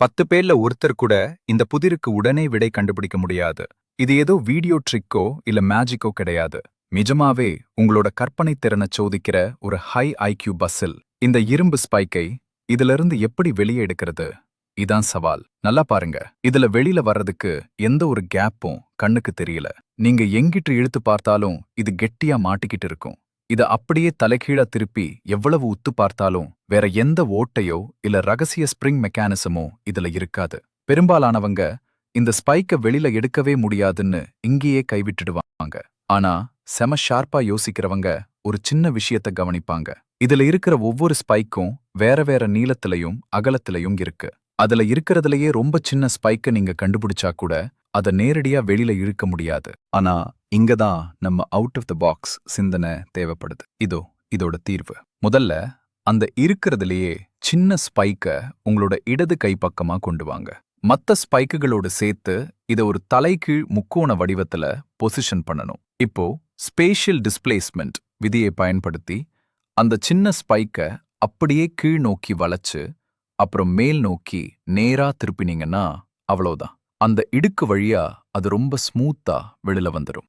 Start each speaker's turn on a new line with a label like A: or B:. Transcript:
A: 10 பேர்ல ஒருத்தர் கூட இந்த புதிருக்கு உடனே விடை கண்டுபிடிக்க முடியாது. இது ஏதோ வீடியோ ட்ரிக்கோ இல்ல மேஜிக்கோ கிடையாது. நிஜமாவே உங்களோட கற்பனை திறனை சோதிக்கிற ஒரு ஹை ஐக்யூ பஸ்ஸில் இந்த இரும்பு ஸ்பைக்கை இதிலிருந்து எப்படி வெளியே எடுக்கிறது? இதான் சவால். நல்லா பாருங்க. இதுல வெளியில வர்றதுக்கு எந்த ஒரு கேப்பும் கண்ணுக்கு தெரியல. நீங்க எங்கிட்டு இழுத்து பார்த்தாலும் இது கெட்டியா மாட்டிக்கிட்டு இருக்கும். இத அப்படியே தலைகீழா திருப்பி எவ்வளவு உத்து பார்த்தாலும் வேற எந்த ஓட்டையோ இல்ல ரகசிய ஸ்ப்ரிங் மெக்கானிசமோ இதுல இருக்காது. பெரும்பாலானவங்க இந்த ஸ்பைக்க வெளியில எடுக்கவே முடியாதுன்னு இங்கேயே கைவிட்டுடுவாங்க. ஆனா செம ஷார்ப்பா யோசிக்கிறவங்க ஒரு சின்ன விஷயத்த கவனிப்பாங்க. இதுல இருக்கிற ஒவ்வொரு ஸ்பைக்கும் வேற வேற நீளத்திலையும் அகலத்திலையும் இருக்கு. அதுல இருக்கிறதுலயே ரொம்ப சின்ன ஸ்பைக்க நீங்க கண்டுபிடிச்சா கூட அத நேரடியா வெளியில இழுக்க முடியாது. ஆனா இங்கதான் நம்ம அவுட் ஆஃப் த பாக்ஸ் சிந்தனை தேவைப்படுது. இதோட தீர்வு. முதல்ல அந்த இருக்கிறதுலயே சின்ன ஸ்பைக்க உங்களோட இடது கை பக்கமா கொண்டு வாங்க. மத்த ஸ்பைக்குகளோடு சேர்த்து இத ஒரு தலைகீழ் முக்கோண வடிவத்துல பொசிஷன் பண்ணணும். இப்போ ஸ்பேஷியல் டிஸ்பிளேஸ்மெண்ட் விதியை பயன்படுத்தி அந்த சின்ன ஸ்பைக்க அப்படியே கீழ் நோக்கி வளைச்சு அப்புறம் மேல் நோக்கி நேரா திருப்பினீங்கன்னா அவ்வளவுதான். அந்த இடுக்கு வழியா அது ரொம்ப ஸ்மூத்தா வெளில வந்துரும்.